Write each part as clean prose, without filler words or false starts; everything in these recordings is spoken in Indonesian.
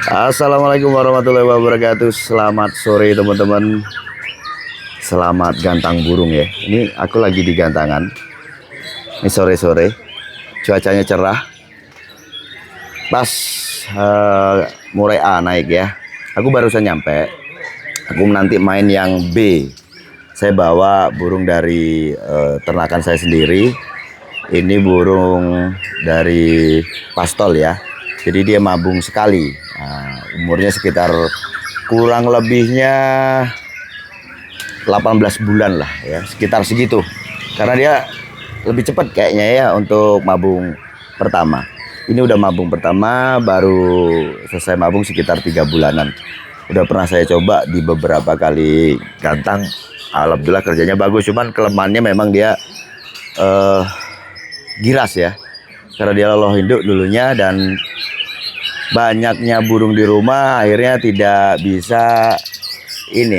Assalamualaikum warahmatullahi wabarakatuh. Selamat sore teman-teman. Selamat gantang burung ya. Ini aku lagi di gantangan. Ini sore-sore. Cuacanya cerah. Pas mulai naik ya. Aku barusan nyampe. Aku nanti main yang B. Saya bawa burung dari ternakan saya sendiri. Ini burung dari pastol ya. Jadi dia mabung sekali. Nah, umurnya sekitar kurang lebihnya 18 bulan lah ya, sekitar segitu. Karena dia lebih cepat kayaknya ya untuk mabung pertama. Ini udah mabung pertama, baru selesai mabung sekitar 3 bulanan. Udah pernah saya coba di beberapa kali gantang. Alhamdulillah kerjanya bagus, cuman kelemahannya memang dia giras ya. Karena dia loloh induk dulunya dan banyaknya burung di rumah akhirnya tidak bisa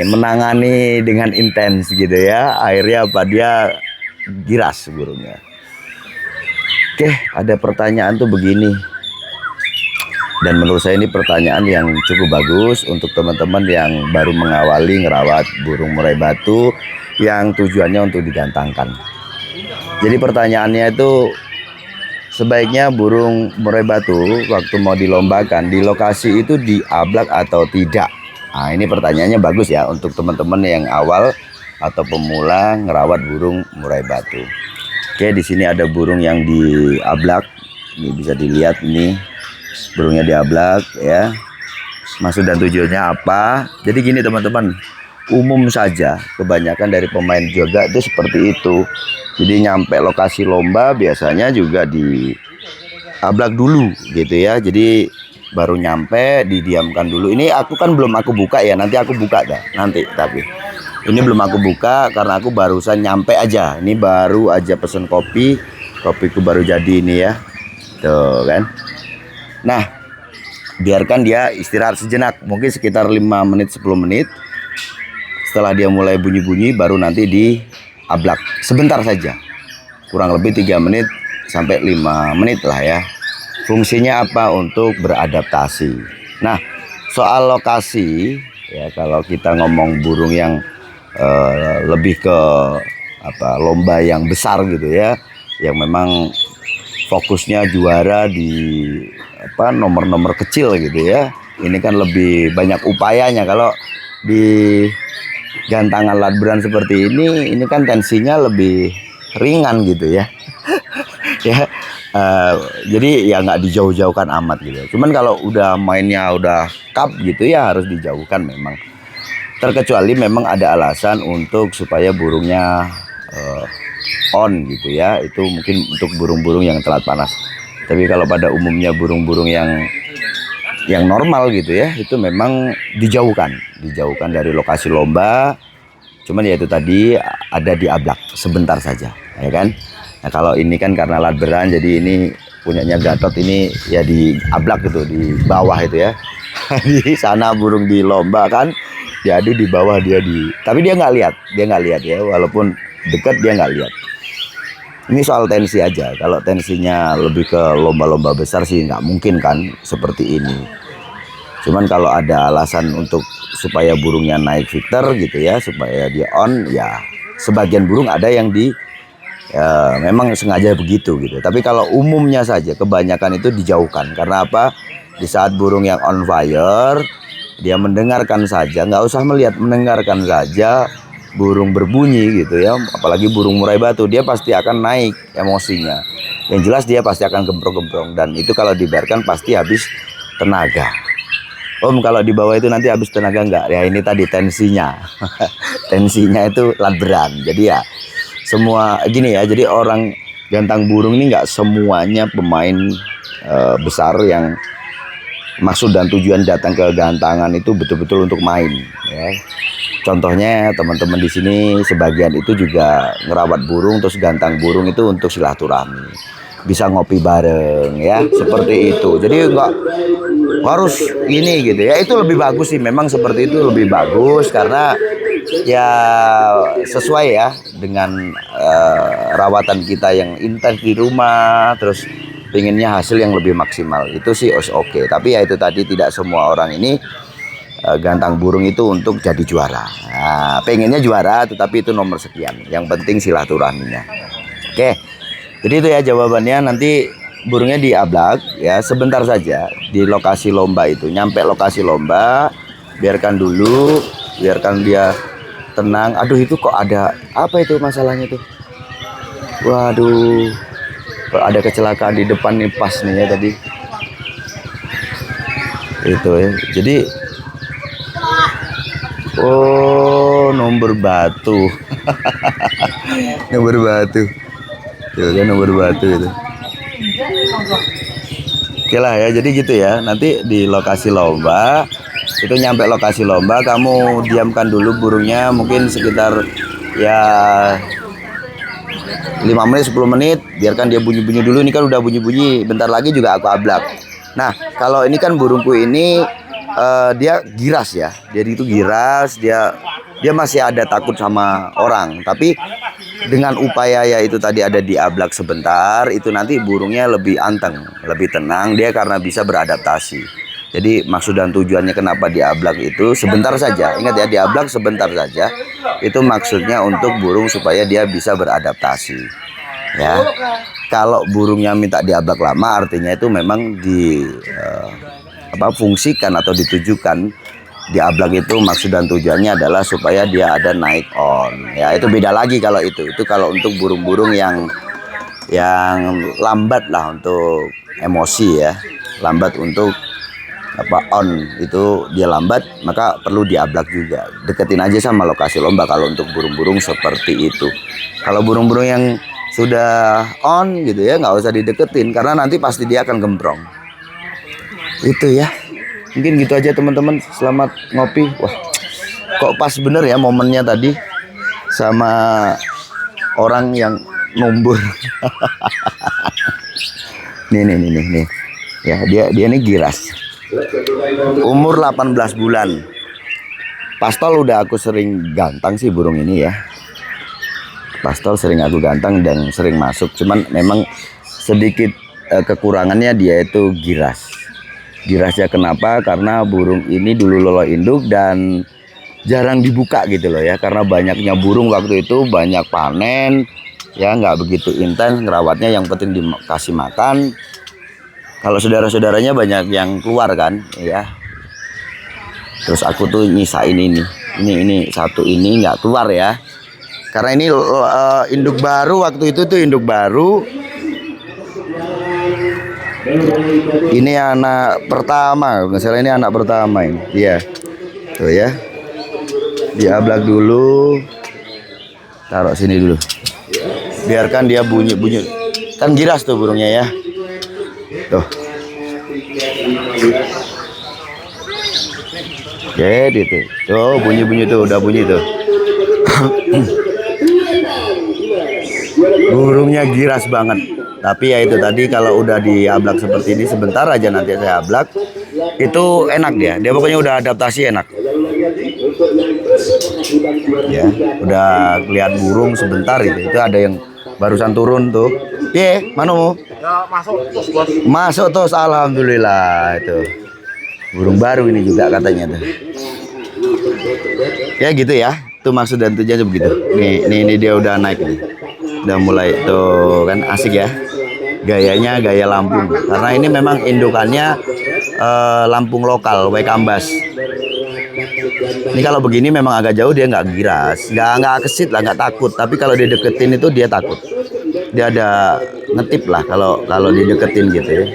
menangani dengan intens gitu ya. Akhirnya apa, dia giras burungnya. Oke, ada pertanyaan tuh begini. Dan menurut saya ini pertanyaan yang cukup bagus untuk teman-teman yang baru mengawali ngerawat burung murai batu yang tujuannya untuk digantangkan. Jadi pertanyaannya itu, sebaiknya burung murai batu waktu mau dilombakan di lokasi itu diablak atau tidak? Nah, ini pertanyaannya bagus ya untuk teman-teman yang awal atau pemula ngerawat burung murai batu. Oke, di sini ada burung yang diablak. Ini bisa dilihat nih, burungnya diablak ya. Maksud dan tujuannya apa? Jadi gini teman-teman, umum saja kebanyakan dari pemain juga itu seperti itu. Jadi nyampe lokasi lomba biasanya juga diablak dulu gitu ya. Jadi baru nyampe didiamkan dulu. Ini aku kan belum aku buka ya, nanti aku buka dah nanti. Tapi ini belum aku buka karena aku barusan nyampe aja. Ini baru aja pesen kopi, kopiku baru jadi ini ya, tuh kan. Nah, biarkan dia istirahat sejenak, mungkin sekitar 5 menit 10 menit. Setelah dia mulai bunyi-bunyi baru nanti diablak sebentar saja, kurang lebih 3 menit sampai 5 menit lah ya. Fungsinya apa? Untuk beradaptasi. Nah, soal lokasi ya, kalau kita ngomong burung yang lebih ke lomba yang besar gitu ya, yang memang fokusnya juara di nomor-nomor kecil gitu ya, ini kan lebih banyak upayanya. Kalau di gantangan ladberan seperti ini kan tensinya lebih ringan gitu ya. Ya, jadi ya nggak dijauh-jauhkan amat gitu. Cuman kalau udah mainnya udah cup gitu ya harus dijauhkan memang. Terkecuali memang ada alasan untuk supaya burungnya on gitu ya. Itu mungkin untuk burung-burung yang telat panas. Tapi kalau pada umumnya burung-burung yang normal gitu ya, itu memang dijauhkan dari lokasi lomba. Cuman ya itu tadi, ada diablak sebentar saja ya kan. Nah, kalau ini kan karena ladberan, jadi ini punyanya Gatot, ini ya diablak gitu di bawah itu ya. Di sana burung di lomba kan, jadi di bawah tapi dia nggak lihat ya, walaupun dekat dia nggak lihat. Ini soal tensi aja. Kalau tensinya lebih ke lomba-lomba besar sih nggak mungkin kan seperti ini. Cuman kalau ada alasan untuk supaya burungnya naik filter gitu ya, supaya dia on ya, sebagian burung ada yang memang sengaja begitu gitu. Tapi kalau umumnya saja kebanyakan itu dijauhkan. Karena apa? Di saat burung yang on fire, dia mendengarkan saja, nggak usah melihat, mendengarkan saja burung berbunyi gitu ya, apalagi burung murai batu, dia pasti akan naik emosinya. Yang jelas dia pasti akan gemprong-gemprong, dan itu kalau dibiarkan pasti habis tenaga. Kalau di bawah itu nanti habis tenaga enggak? Ya ini tadi tensinya. Tensinya itu ladberan. Jadi ya semua gini ya, jadi orang gantang burung ini nggak semuanya pemain besar yang maksud dan tujuan datang ke gantangan itu betul-betul untuk main ya. Contohnya teman-teman di sini sebagian itu juga ngerawat burung, terus gantang burung itu untuk silaturahmi, bisa ngopi bareng ya, seperti itu. Jadi nggak harus ini gitu ya, itu lebih bagus sih, memang seperti itu lebih bagus karena ya sesuai ya dengan rawatan kita yang intens di rumah. Terus pengennya hasil yang lebih maksimal. Itu sih oke. Tapi ya itu tadi, tidak semua orang ini gantang burung itu untuk jadi juara. Nah, pengennya juara, tetapi itu nomor sekian. Yang penting silaturahminya. Oke, jadi itu ya jawabannya. Nanti burungnya diablak ya sebentar saja di lokasi lomba itu. Nyampe lokasi lomba, biarkan dulu, biarkan dia tenang. Aduh, itu kok ada apa itu masalahnya tuh? Waduh, kok ada kecelakaan di depan nih pas nih ya tadi. Itu ya. Jadi oh, nomor batu. Nomor batu. Tuh kan nomor batu itu. Oke lah ya, jadi gitu ya. Nanti di lokasi lomba, itu nyampe lokasi lomba, kamu diamkan dulu burungnya mungkin sekitar ya 5 menit 10 menit, biarkan dia bunyi-bunyi dulu. Ini kan udah bunyi-bunyi, bentar lagi juga aku ablak. Nah, kalau ini kan burungku ini dia giras ya. Jadi itu giras, dia masih ada takut sama orang. Tapi dengan upaya ya itu tadi ada diablak sebentar, itu nanti burungnya lebih anteng, lebih tenang dia karena bisa beradaptasi. Jadi maksud dan tujuannya kenapa diablak itu sebentar saja. Ingat ya, diablak sebentar saja. Itu maksudnya untuk burung supaya dia bisa beradaptasi. Ya. Kalau burungnya minta diablak lama, artinya itu memang fungsikan atau ditujukan. Diablak itu maksud dan tujuannya adalah supaya dia ada naik on. Ya, itu beda lagi kalau itu. Itu kalau untuk burung-burung yang lambat lah untuk emosi ya. Lambat untuk on, itu dia lambat, maka perlu diablak juga. Deketin aja sama lokasi lomba kalau untuk burung-burung seperti itu. Kalau burung-burung yang sudah on gitu ya, nggak usah dideketin karena nanti pasti dia akan gembrong. Itu ya. Mungkin gitu aja teman-teman. Selamat ngopi. Wah, kok pas bener ya momennya tadi sama orang yang numbur. nih. Ya, dia nih giras. Umur 18 bulan. Pastol udah aku sering gantang sih burung ini ya. Pastol sering aku gantang dan sering masuk. Cuman memang sedikit kekurangannya dia itu giras. Girasnya kenapa? Karena burung ini dulu lolo induk dan jarang dibuka gitu loh ya. Karena banyaknya burung waktu itu, banyak panen ya, nggak begitu intens ngerawatnya. Yang penting dikasih makan. Kalau saudara-saudaranya banyak yang keluar kan ya. Terus aku tuh nyisain ini satu ini nggak keluar ya. Karena ini induk baru waktu itu tuh, induk baru. Ini anak pertama, misalnya ini anak pertama ini. Iya. Tuh ya. Diablak dulu. Taruh sini dulu. Biarkan dia bunyi-bunyi. Kan giras tuh burungnya ya. Tuh. Oke, gitu. Tuh bunyi-bunyi tuh, udah bunyi tuh. Burungnya giras banget. Tapi ya itu tadi, kalau udah diablak seperti ini sebentar aja nanti saya ablak, itu enak dia. Dia pokoknya udah adaptasi enak. Ya, udah lihat burung sebentar itu. Itu ada yang barusan turun tuh. Mana mau? Ya, masuk terus, alhamdulillah itu. Burung baru ini juga katanya tuh. Ya gitu ya. Itu maksud dan tujuannya begitu. Nih dia udah naik nih. Udah mulai tuh kan, asik ya. Gayanya gaya Lampung. Karena ini memang indukannya Lampung lokal, Waikambas. Ini kalau begini memang agak jauh dia nggak giras, nggak kesit lah, nggak takut. Tapi kalau dideketin itu dia takut. Dia ada ngetip lah kalau dideketin gitu ya.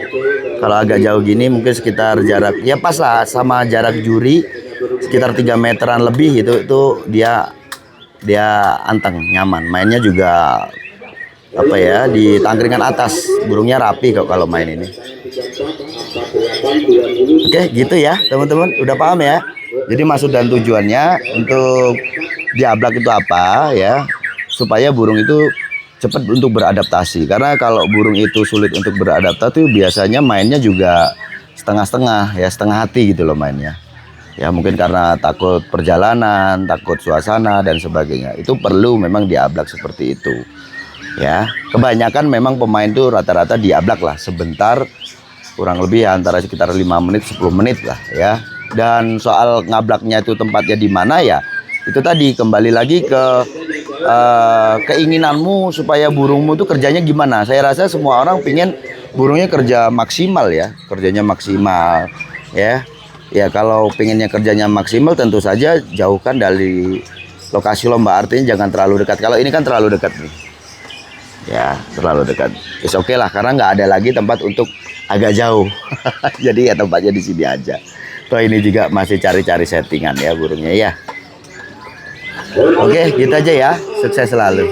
Kalau agak jauh gini mungkin sekitar jarak ya pas lah sama jarak juri, sekitar 3 meteran lebih itu dia anteng, nyaman. Mainnya juga apa ya, di tangkringan atas. Burungnya rapi kok kalau main ini. Oke, gitu ya teman-teman, udah paham ya. Jadi maksud dan tujuannya untuk diablak itu apa ya, supaya burung itu cepat untuk beradaptasi. Karena kalau burung itu sulit untuk beradaptasi, biasanya mainnya juga setengah-setengah ya, setengah hati gitu loh mainnya. Ya mungkin karena takut perjalanan, takut suasana dan sebagainya. Itu perlu memang diablak seperti itu. Ya, kebanyakan memang pemain tuh rata-rata diablak lah sebentar, kurang lebih ya antara sekitar 5 menit 10 menit lah ya. Dan soal ngablaknya itu tempatnya di mana ya, itu tadi kembali lagi ke keinginanmu supaya burungmu tuh kerjanya gimana. Saya rasa semua orang pingin burungnya kerja maksimal ya, kerjanya maksimal ya. Ya kalau pengennya kerjanya maksimal tentu saja jauhkan dari lokasi lomba, artinya jangan terlalu dekat. Kalau ini kan terlalu dekat nih. Ya, terlalu dekat. Oke lah, karena nggak ada lagi tempat untuk agak jauh. Jadi ya tempatnya di sini aja. Toh ini juga masih cari-cari settingan ya burungnya ya. Oke, gitu aja ya. Sukses selalu.